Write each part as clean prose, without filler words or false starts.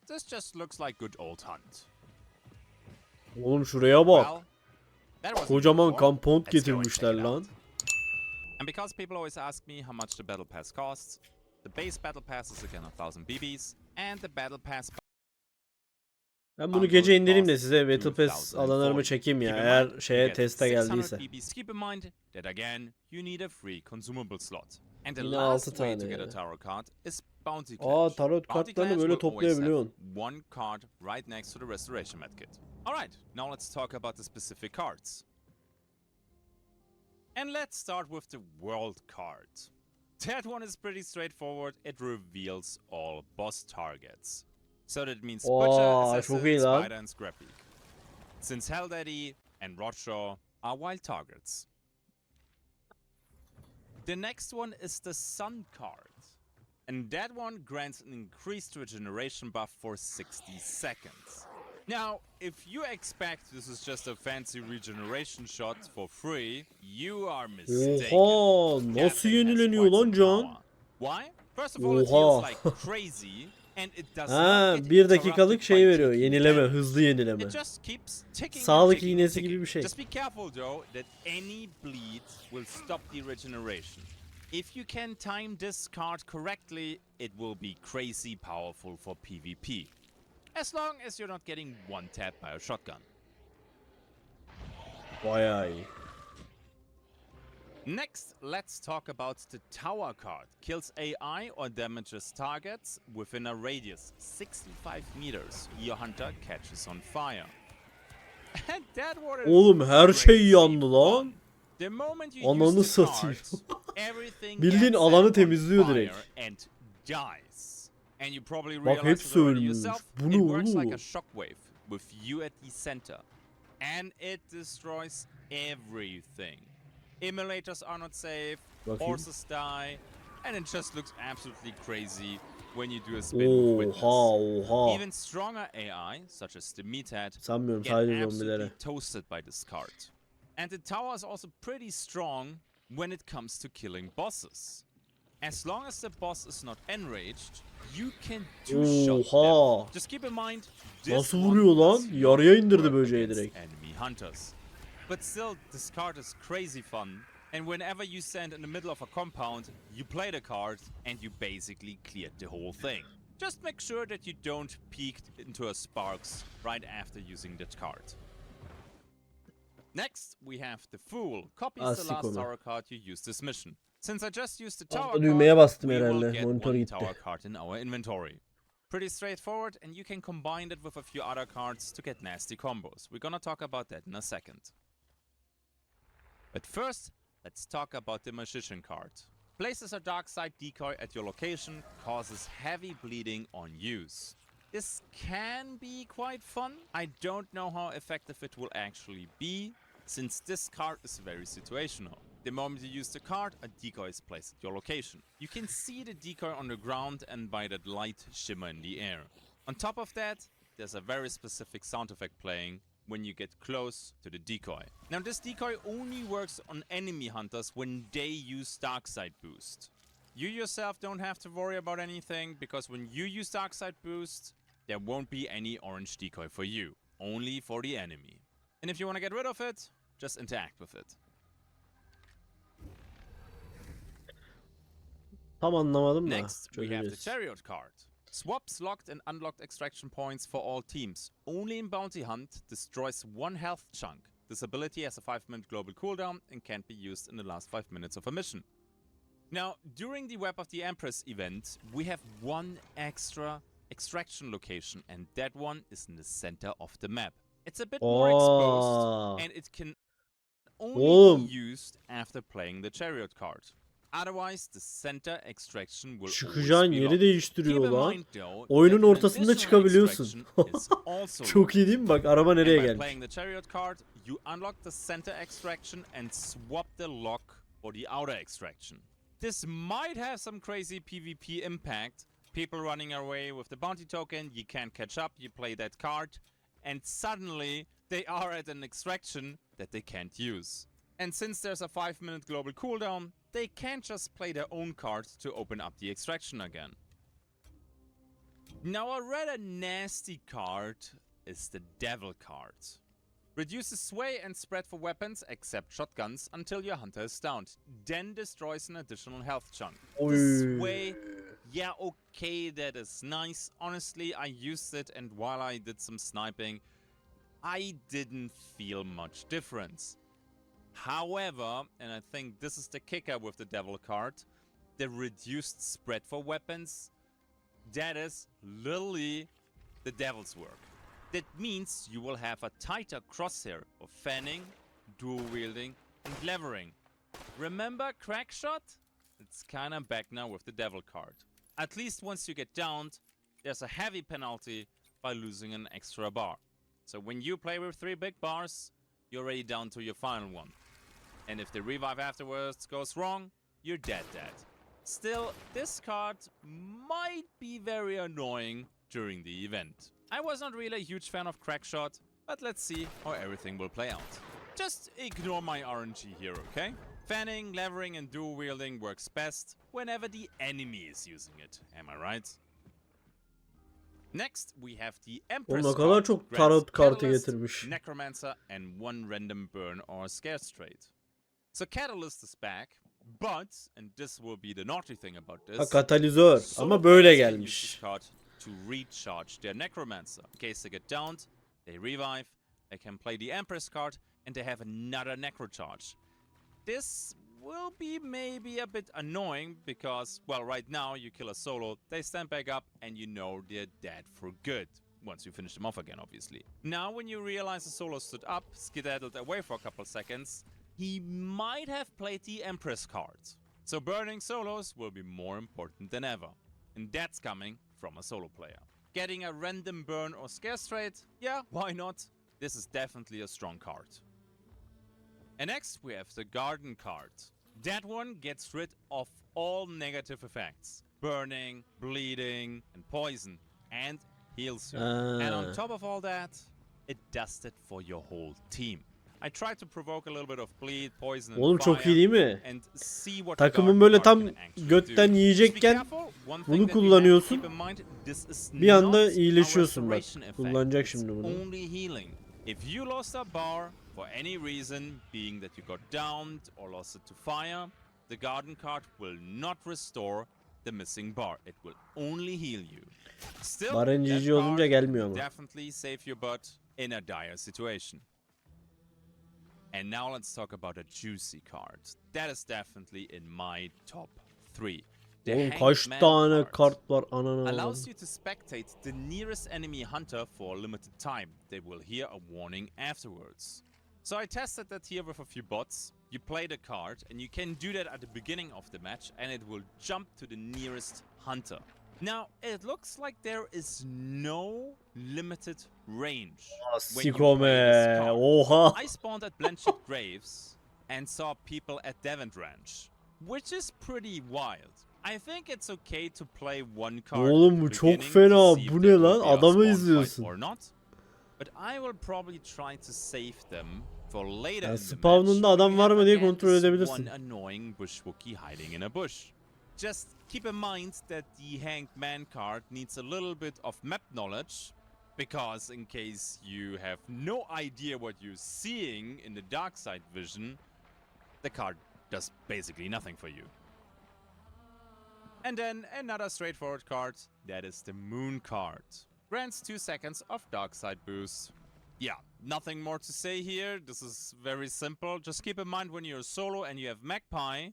this just looks like good old hunt. Oğlum şuraya bak. Well, that was Kocaman before. compound Let's go and check getirmişler it out. lan. And because people always ask me how much the battle pass costs, the base battle pass is again 1000 BBs, and the battle pass Ben bunu gece indireyim de size Battle Pass alanlarımı çekeyim ya, eğer şeye teste geldiyse. Keep in mind that again you need a free consumable slot. And the Yine last 6 way to tane get a ya. tarot card is bounty Aa, clash. tarot Bounty kartlarını clash böyle will always have toplayabiliyorsun. one card right next to the restoration medkit. Alright, now let's talk about the specific cards. And let's start with the world card. That one is pretty straightforward. It reveals all boss targets. So that means Butcher, Assassin, Spider, and Scrappy. Since Hell Daddy and Rodshaw are wild targets. The next one is the Sun card. And that one grants an increased regeneration buff for 60 seconds. Now, if you expect this is just a fancy regeneration shot for free, you are mistaken. Oha, nasıl yenileniyor lan can? Why? First of all, it heals like crazy. And it does Ha, 1 dakikalık şey veriyor, yenileme, hızlı yenileme. Sağlık iğnesi gibi bir şey. Just be careful though that any bleed will stop the regeneration. If you can time this card correctly, it will be crazy powerful for PvP. As long as you're not getting one tapped by a shotgun. Bayağı iyi. Next, let's talk about the Tower card. Kills AI or damages targets within a radius 65 meters. Your hunter catches on fire. And that one is Oğlum her şey yandı lan. The moment you Ananı use the satayım. card, everything Bildiğin gets alanı set temizliyor on direkt. fire and dies. And you probably Bak realize hepsi it already ölmüş. yourself. Bu It ne works like oğlum? a shockwave with you at the center. And it destroys everything. Emulators are not safe, Bakayım. horses die, and it just looks absolutely crazy when you do a spin with Witness. Oha. Even stronger AI, such as the Meathead, Sanmıyorum, get sadece absolutely zombilere. toasted by this card. And the tower is also pretty strong when it comes to killing bosses. As long as the boss is not enraged, you can two-shot Oha. them. Just keep in mind, this Nasıl one vuruyor lan? does not Yarıya indirdi work böceği against direkt. enemy hunters. But still, this card is crazy fun. And whenever you stand in the middle of a compound, you play the card and you basically cleared the whole thing. Just make sure that you don't peek into a sparks right after using that card. Next, we have the Fool. Copies the last tower card you used this mission. Since I just used the tower Düğmeye card, bastım we will herhalde. get Monitör one gitti. tower card in our inventory. Pretty straightforward, and you can combine it with a few other cards to get nasty combos. We're gonna talk about that in a second. But first, let's talk about the Magician card. Places a dark side decoy at your location, causes heavy bleeding on use. This can be quite fun. I don't know how effective it will actually be, since this card is very situational. The moment you use the card, a decoy is placed at your location. You can see the decoy on the ground and by that light shimmer in the air. On top of that, there's a very specific sound effect playing when you get close to the decoy. Now this decoy only works on enemy hunters when they use dark side boost. You yourself don't have to worry about anything, because when you use dark side boost, there won't be any orange decoy for you, only for the enemy. And if you want to get rid of it, just interact with it. Tam anlamadım da. Next, we have the Chariot card. Swaps locked and unlocked extraction points for all teams. Only in Bounty Hunt, destroys 1 health chunk. This ability has a 5-minute global cooldown and can't be used in the last 5 minutes of a mission. Now, during the Web of the Empress event, we have one extra extraction location, and that one is in the center of the map. It's a bit more exposed, and it can only be used after playing the Chariot card. Otherwise, the center extraction will Çıkacağın always be yeri locked. değiştiriyor Keep in lan. mind, though, Oyunun that an ortasında additional çıkabiliyorsun. extraction is also Çok iyi değil mi? Bak araba nereye And by gelmiş. playing the Chariot card, you unlock the center extraction and swap the lock for the outer extraction. This might have some crazy PvP impact. People running away with the bounty token, you can't catch up, you play that card, and suddenly they are at an extraction that they can't use. And since there's a 5-minute global cooldown, they can't just play their own card to open up the extraction again. Now a rather nasty card is the Devil card. Reduces sway and spread for weapons except shotguns until your hunter is downed. Then destroys an additional health chunk. The sway, yeah, okay, that is nice. Honestly, I used it, and while I did some sniping, I didn't feel much difference. However, and I think this is the kicker with the Devil card, the reduced spread for weapons, that is literally the Devil's work. That means you will have a tighter crosshair of fanning, dual wielding, and levering. Remember Crackshot? It's kinda back now with the Devil card. At least once you get downed, there's a heavy penalty by losing an extra bar. So when you play with 3 big bars, you're already down to your final one. And if the revive afterwards goes wrong, you're dead. Still, this card might be very annoying during the event. I was not really a huge fan of Crackshot, but let's see how everything will play out. Just ignore my RNG here, okay? Fanning, levering, and dual wielding works best whenever the enemy is using it. Am I right? Next, we have the Empress O ne kadar çok tarot kartı Catalyst, getirmiş. Necromancer, and 1 random burn or scarce trait. So Catalyst is back, but, and this will be the naughty thing about this, Katalizör ama böyle gelmiş. To recharge their Necromancer. In case they get downed, they revive, they can play the Empress card, and they have another Necro charge. This will be maybe a bit annoying because, well, right now you kill a solo, they stand back up, and you know they're dead for good. Once you finish them off again, obviously. Now, when you realize the solo stood up, skedaddled away for a couple seconds, he might have played the Empress card. So burning solos will be more important than ever. And that's coming from a solo player. Getting a random burn or scarce trait? Yeah, why not? This is definitely a strong card. And next we have the Garden card. That one gets rid of all negative effects. Burning, bleeding, and poison. And heals you. And on top of all that, it does it for your whole team. I tried to provoke a little bit of bleed, poison, and Oğlum çok iyi değil mi? and see what Takımın böyle tam götten yiyecekken bunu kullanıyorsun. Bir anda iyileşiyorsun bak. Kullanacak şimdi bunu. If you lost a bar for any reason, being that you got downed or lost it to fire, the Garden card will not restore the missing bar. It will only heal you. Still, Barın GG olunca gelmiyor ama. Definitely save your butt in a dire situation. And now let's talk about a juicy card. That is definitely in my top 3. Oğlum kaç tane kart var anana. Allows you to spectate the nearest enemy hunter for a limited time. They will hear a warning afterwards. So I tested that here with a few bots. You play the card and you can do that at the beginning of the match and it will jump to the nearest hunter. Now, it looks like there is no limited range when you play this card. Oha. I spawned at Blanchett Graves and saw people at Devent Ranch, which is pretty wild. I think it's okay to play one card. Oğlum bu çok fena. Bu ne lan? Adamı izliyorsun. Or not. But I will probably try to save them for later in the spawnında adam var mı diye kontrol edebilirsin. One annoying bush wookie hiding in a bush. Just keep in mind that the Hanged Man card needs a little bit of map knowledge, because in case you have no idea what you're seeing in the dark side vision, the card does basically nothing for you. And then another straightforward card, that is the Moon card. Grants 2 seconds of dark side boost. Yeah, nothing more to say here. This is very simple. Just keep in mind when you're solo and you have Magpie,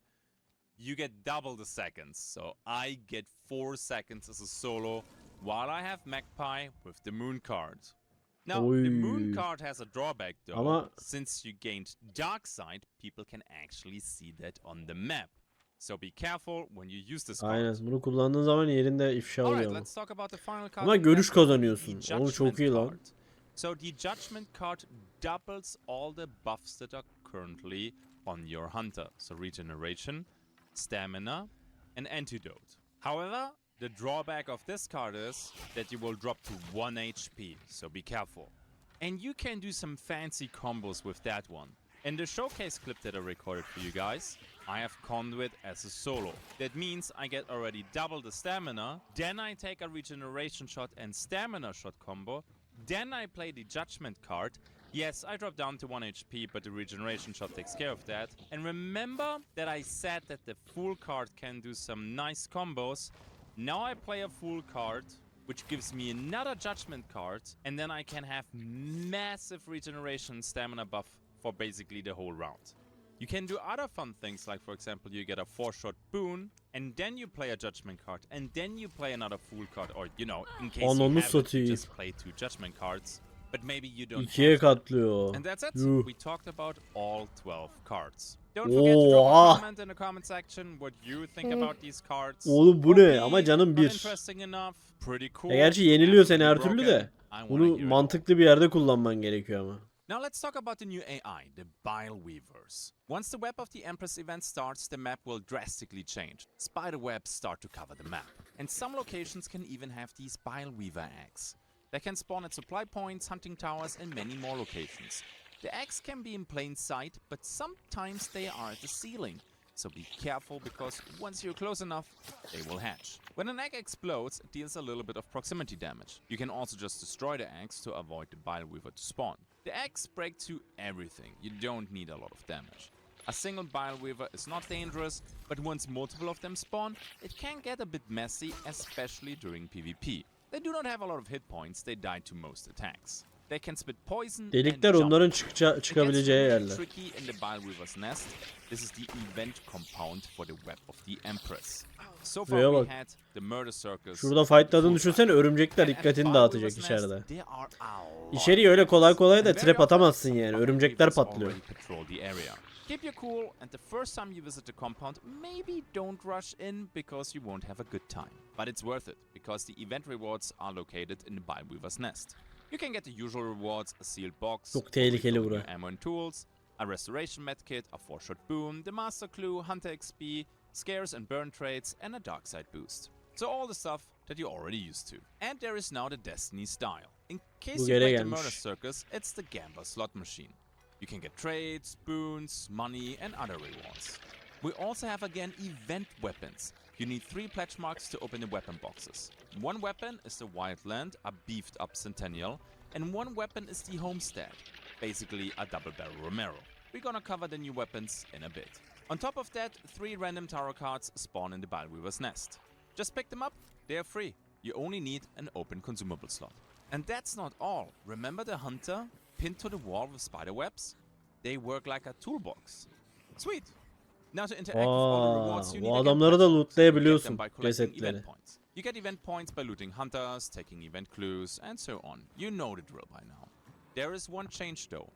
you get double the seconds. So I get 4 seconds as a solo, while I have Magpie with the Moon card. Now, the Moon card has a drawback though. Since you gained Dark Side, people can actually see that on the map. So be careful when you use this card. Aynen, bunu kullandığın zaman yerinde ifşa oluyor ama. Let's talk about the final card. Ama görüş kazanıyorsun. Oğlum çok iyi lan. So the Judgment card doubles all the buffs that are currently on your hunter. So regeneration, stamina, and antidote. However, the drawback of this card is that you will drop to 1 HP, so be careful. And you can do some fancy combos with that one. In the showcase clip that I recorded for you guys, I have Conduit as a solo. That means I get already double the stamina, then I take a regeneration shot and stamina shot combo, then I play the judgment card. Yes, I drop down to 1 HP, but the regeneration shot takes care of that. And remember that I said that the full card can do some nice combos. Now I play a full card, which gives me another judgment card, and then I can have massive regeneration stamina buff for basically the whole round. You can do other fun things, like for example you get a 4-shot boon, and then you play a judgment card, and then you play another full card, or you know, in case you have it, you just play 2 judgment cards, but maybe you don't İkiye katlıyor. And that's it. We talked about all 12 cards. Don't forget to drop a comment in the comment section what you think about these cards. Oğlum bu ne? Ama canım bir. Gerçi yeniliyor seni her türlü de. Bunu mantıklı bir yerde kullanman gerekiyor ama. Now let's talk about the new AI, the Bile Weavers. Once the Web of the Empress event starts, the map will drastically change. Spider webs start to cover the map. And some locations can even have these Bile Weaver eggs. They can spawn at supply points, hunting towers, and many more locations. The eggs can be in plain sight, but sometimes they are at the ceiling. So be careful, because once you're close enough, they will hatch. When an egg explodes, it deals a little bit of proximity damage. You can also just destroy the eggs to avoid the Bile Weaver to spawn. The eggs break to everything. You don't need a lot of damage. A single Bile Weaver is not dangerous, but once multiple of them spawn, it can get a bit messy, especially during PvP. They do not have a lot of hit points, they die to most attacks. They can spit poison. Delikler onların çıkabileceği yerler. Tricky in the Bile Weaver's nest. This is the event compound for the Web of the Empress. So far we had the murder circus. Şurada fightladığını düşünsene, örümcekler dikkatini dağıtacak içeride. İçeriye öyle kolay kolay da trap atamazsın yani. Örümcekler patlıyor. Keep your cool, and the first time you visit the compound, maybe don't rush in because you won't have a good time. But it's worth it, because the event rewards are located in the Bile Weaver's nest. You can get the usual rewards, a sealed box, çok tehlikeli bura. Ammo and tools, a restoration medkit, a 4-shot boon, the master clue, hunter XP, scares and burn traits, and a dark side boost. So all the stuff that you're already used to. And there is now the Destiny style. In case you play the murder circus, it's the gambler slot machine. You can get trades, boons, money, and other rewards. We also have again event weapons. You need 3 pledge marks to open the weapon boxes. One weapon is the Wildland, a beefed up Centennial, and one weapon is the Homestead, basically a double barrel Romero. We're gonna cover the new weapons in a bit. On top of that, 3 random tarot cards spawn in the Bile Weaver's nest. Just pick them up, they are free. You only need an open consumable slot. And that's not all. Remember the hunter pinned to the wall with spider webs? They work like a toolbox. Sweet. Now to interact with all the rewards, you need adamları da lootlayabiliyorsun cesetleri. You get event points by looting hunters, taking event clues, and so on. You know the drill by now. There is one change though.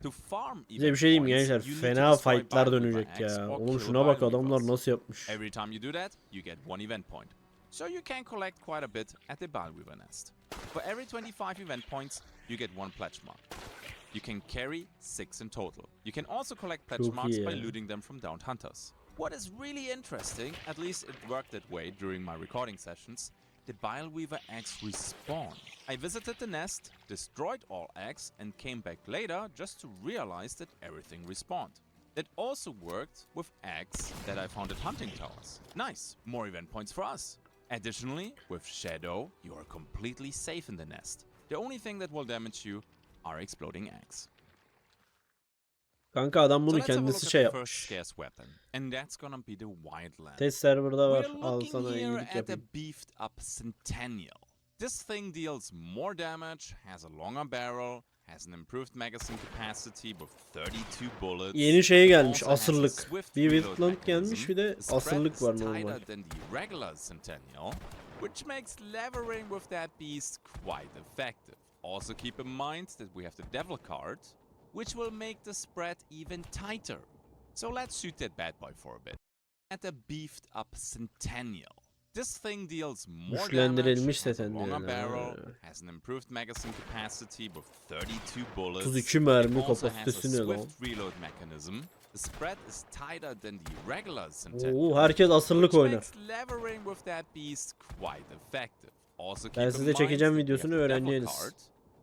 To farm Size bir şey diyeyim gençler, fena fightlar dönecek ya. Oğlum şuna bak, adamlar nasıl yapmış. Every time you do that, you get 1 event point. So you can collect quite a bit at the Bile Weaver nest. For every 25 event points, you get 1 pledge mark. You can carry 6 in total. You can also collect pledge marks by looting them from downed hunters. What is really interesting, at least it worked that way during my recording sessions, the Bile Weaver eggs respawn. I visited the nest, destroyed all eggs, and came back later just to realize that everything respawned. That also worked with eggs that I found at hunting towers. Nice, more event points for us. Additionally, with Shadow, you are completely safe in the nest. The only thing that will damage you are exploding eggs. Kanka adam bunu kendisi şey yapmış. Test serverda var. Al sana iyilik yapayım. This thing deals more damage, has a longer barrel, has an improved magazine capacity with 32 bullets. Yeni şey gelmiş, asırlık. Bir Wildland gelmiş, bir de asırlık var normal. Which makes levering with that beast quite effective. Also keep in mind that we have the Devil card, which will make the spread even tighter. So let's shoot that bad boy for a bit. At a beefed up Centennial. This thing deals more damage, has a longer barrel, has an improved magazine capacity with 32 bullets. 32 mermi also has a kapasitesi ne lan? swift reload mechanism. The spread is tighter than the regular Centennial. Oo, herkes asırlık oynar. Levering with that beast quite effective. Also Ben size çekeceğim videosunu öğreneceğiniz.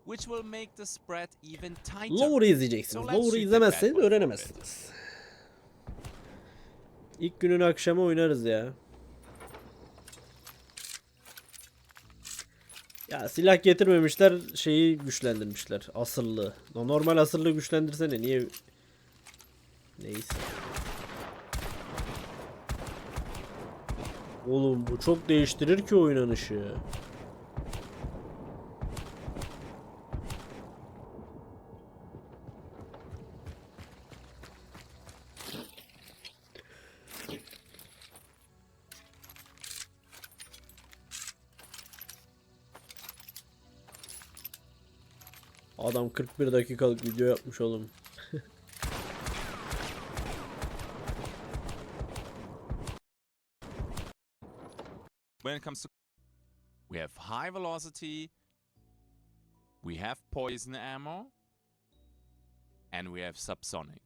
which will make the spread even tighter. Lower'ı izleyeceksiniz. Lower'ı izlemezseniz öğrenemezsiniz. İlk günün akşamı oynarız ya. Ya silah getirmemişler, şeyi güçlendirmişler. Asırlığı. Normal asırlığı güçlendirsene. Niye? Neyse. Oğlum bu çok değiştirir ki oynanışı. Adam 41 dakikalık video yapmış oğlum. When it comes to, we have high velocity, we have poison ammo, and we have subsonic.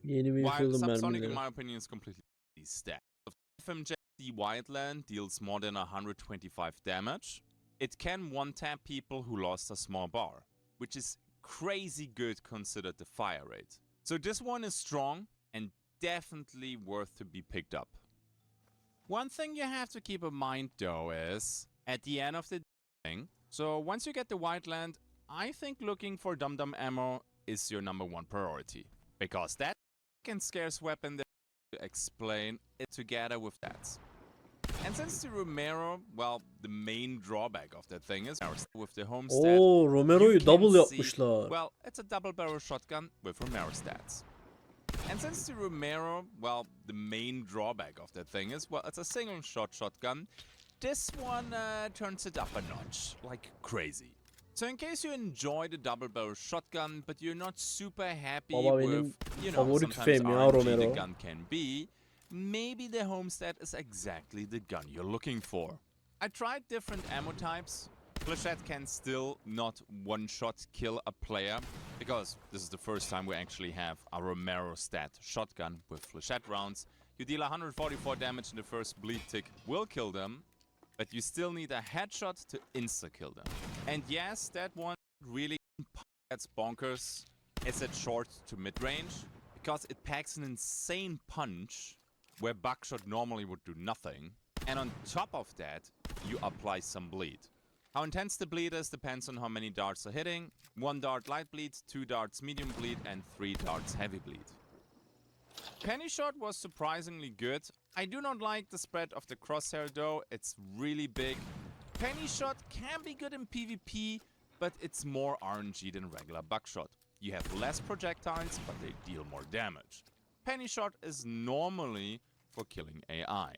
Yeni bir While yıkıldım subsonic, in mermileri. my opinion, is completely stacked. FMJ Wildland deals more than 125 damage. It can one-tap people who lost a small bar, which is crazy good considered the fire rate. So this one is strong and definitely worth to be picked up. One thing you have to keep in mind though is, at the end of the thing, so once you get the Wildland, I think looking for dum-dum ammo is your #1 priority. Because that and scarce weapon that to explain it together with that. And since the Romero, well, the main drawback of that thing is with the homestead. Oo, Romero'yu you can double see- yapmışlar. Well, it's a double barrel shotgun with Romero stats. And since the Romero, well, the main drawback of that thing is, well, it's a single shot shotgun. This one turns it up a notch, like crazy. So in case you enjoy the double barrel shotgun, but you're not super happy Baba with, benim you know, favori sometimes tüfeğim ya RNG the Romero. gun can be, maybe the homestead is exactly the gun you're looking for. I tried different ammo types. Flechette can still not one-shot kill a player, because this is the first time we actually have a Romero stat shotgun with Flechette rounds. You deal 144 damage in the first bleed tick, will kill them, but you still need a headshot to insta-kill them. And yes, that one really gets bonkers. It's at short to mid-range, because it packs an insane punch, where buckshot normally would do nothing. And on top of that, you apply some bleed. How intense the bleed is depends on how many darts are hitting. 1 dart light bleed, 2 darts medium bleed, and 3 darts heavy bleed. Penny shot was surprisingly good. I do not like the spread of the crosshair though, it's really big. Penny shot can be good in PvP, but it's more RNG than regular buckshot. You have less projectiles, but they deal more damage. Penny shot is normally for killing AI.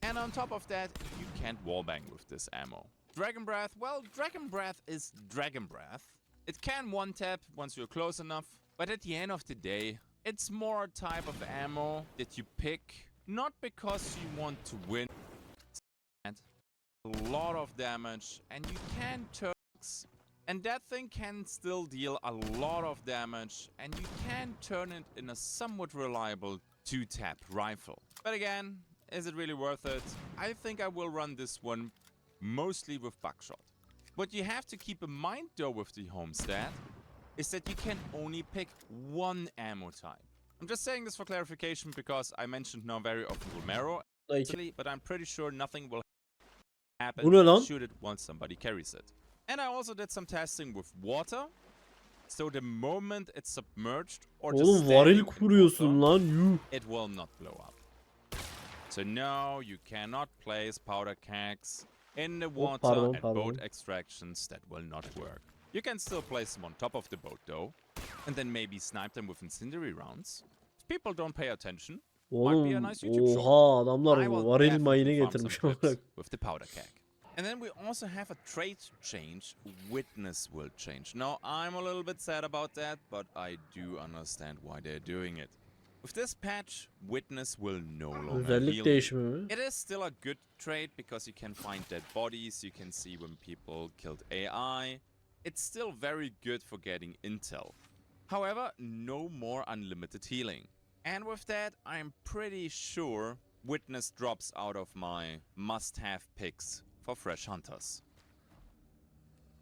And on top of that, you can't wallbang with this ammo. Dragon Breath, well, Dragon Breath is Dragon Breath. It can one-tap once you're close enough, but at the end of the day, it's more a type of ammo that you pick, not because you want to win. And a lot of damage, and you can turn, and that thing can still deal a lot of damage, and you can turn it in a somewhat reliable 2-tap rifle. But again, is it really worth it? I think I will run this one mostly with buckshot. What you have to keep in mind though with the homestead is that you can only pick one ammo type. I'm just saying this for clarification because I mentioned now very often Romero, but I'm pretty sure nothing will happen. Shoot it once somebody carries it. And I also did some testing with water. So the moment it's submerged or just Oğlum varil standing in kuruyorsun water, lan. Yuh. it will not blow up. So no, you cannot place powder kegs in the water at boat extractions. That will not work. You can still place them on top of the boat though, and then maybe snipe them with incendiary rounds. If people don't pay attention, might be a Oğlum nice YouTube short. oha adamlar I will varil definitely mayını farm some getirmiş. clips with the powder keg. And then we also have a trait change. Witness will change. Now, I'm a little bit sad about that, but I do understand why they're doing it. With this patch, Witness will no longer Özellik heal. değişimi mi? It is still a good trait because you can find dead bodies, you can see when people killed AI. It's still very good for getting intel. However, no more unlimited healing. And with that, I'm pretty sure Witness drops out of my must-have picks for fresh hunters.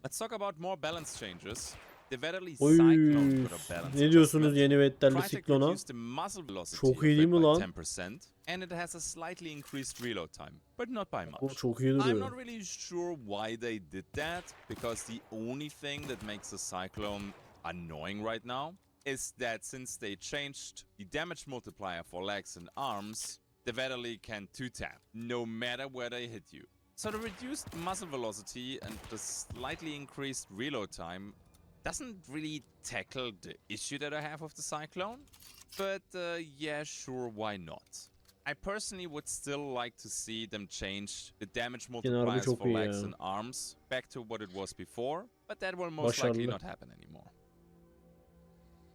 Let's talk about more balance changes. The Böyleee Oy, cyclone got a balance ne diyorsunuz adjustment. yeni vetterli Crytek siklona? reduced the muzzle velocity Çok of iyi değil it mi by lan? 10%, and it has a slightly increased reload time, but not by O much. çok iyi I'm duruyor. not really sure why they did that, because the only thing that makes the cyclone annoying right now is that since they changed the damage multiplier for legs and arms, the Böyleee can 2-tap, no matter where they hit you. So the reduced muzzle velocity and the slightly increased reload time doesn't really tackle the issue that I have with the cyclone, but yeah, sure, why not? I personally would still like to see them change the damage multipliers çok for iyi legs ya. and arms back to what it was before, but that will most likely Başarılı. not happen anymore.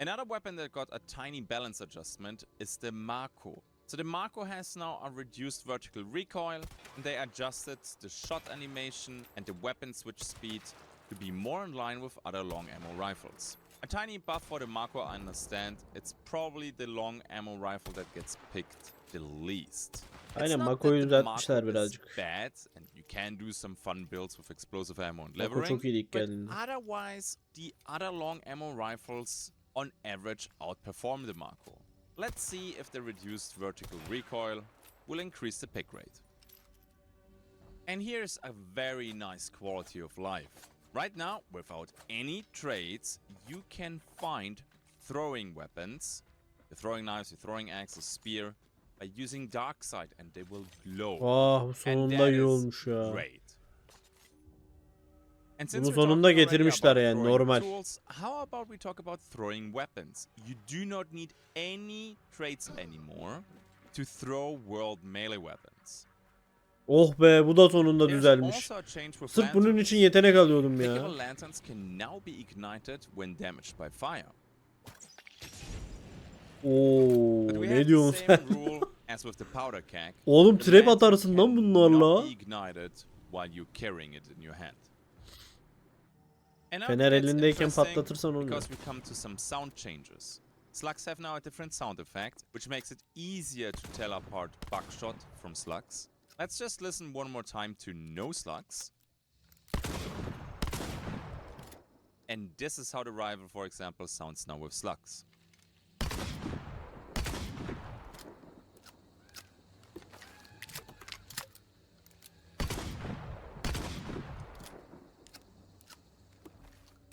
Another weapon that got a tiny balance adjustment is the Mako. So the Mako has now a reduced vertical recoil, and they adjusted the shot animation and the weapon switch speed to be more in line with other long ammo rifles. A tiny buff for the Mako, I understand. It's probably the long ammo rifle that gets picked the least. Aynen Mako'yu düzeltmişler birazcık. Bad and you can do some fun builds with explosive ammo and Mako levering, çok iyi ilk but geldiğinde. otherwise the other long ammo rifles on average outperform the Mako. Let's see if the reduced vertical recoil will increase the pick rate. And here's a very nice quality of life. Right now, without any trades, you can find throwing weapons, the throwing knives, the throwing axe, the spear, by using dark side, and they will glow. Bu sonunda iyi olmuş ya. Great. And Bunu sonunda getirmişler yani normal. Tools, how about we talk about throwing weapons? You do not need any traits anymore to throw world melee weapons. Oh be, bu da sonunda düzelmiş. Sırf bunun için yetenek alıyordum ya. Medieval lanterns can now be ignited when damaged by fire. Oo, ne diyorsun sen? As with the powder keg, Oğlum trap atarsın lan bunlarla. Fener elindeyken patlatırsan oluyor. Because we come to some sound changes. Slugs have now a different sound effect, which makes it easier to tell apart buckshot from slugs. Let's just listen one more time to no slugs. And this is how the rival, for example, sounds now with slugs.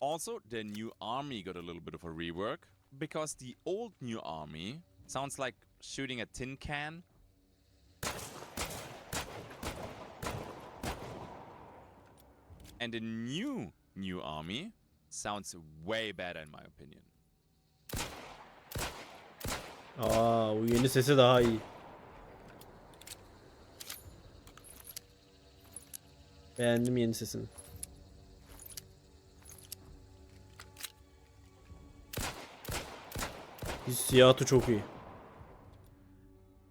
Also, the new army got a little bit of a rework, because the old new army sounds like shooting a tin can. And the new army sounds way better in my opinion. Bu yeni sesi daha iyi. Beğendim yeni sesini. Hissiyatı çok iyi.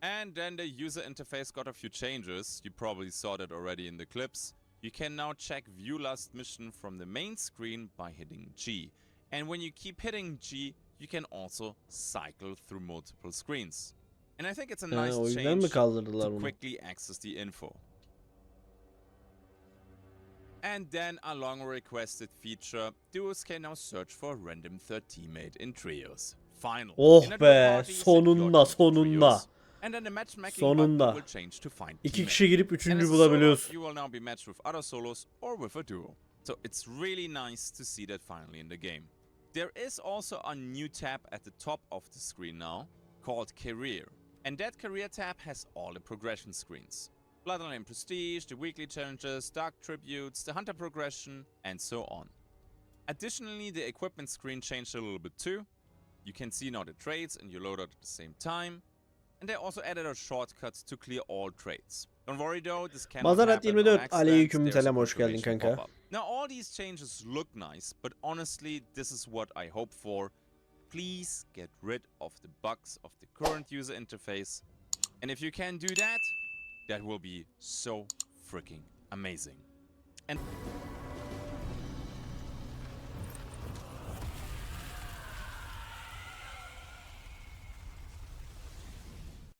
And then the user interface got a few changes. You probably saw that already in the clips. You can now check view last mission from the main screen by hitting G. And when you keep hitting G, you can also cycle through multiple screens. And I think it's a nice change to quickly access the info. And then a long requested feature, duos can now search for a random third teammate in trios. Final. Oh be, sonunda. And then the matchmaking sonunda. will change to find İki kişi girip üçüncü bulabiliyorsun. You will now be matched with other solos or with a duo. So it's really nice to see that finally in the game. There is also a new tab at the top of the screen now called Career. And that career tab has all the progression screens. Bloodline Prestige, the weekly challenges, Dark Tributes, the Hunter progression, and so on. Additionally, the equipment screen changed a little bit too. You can see now the trades and your loadout at the same time. And they also added a shortcut to clear all trades. Don't worry though, this cannot happen on accident. Aleykümselam, hoş geldin kanka. Now all these changes look nice, but honestly, this is what I hope for. Please get rid of the bugs of the current user interface. And if you can do that, that will be so freaking amazing. And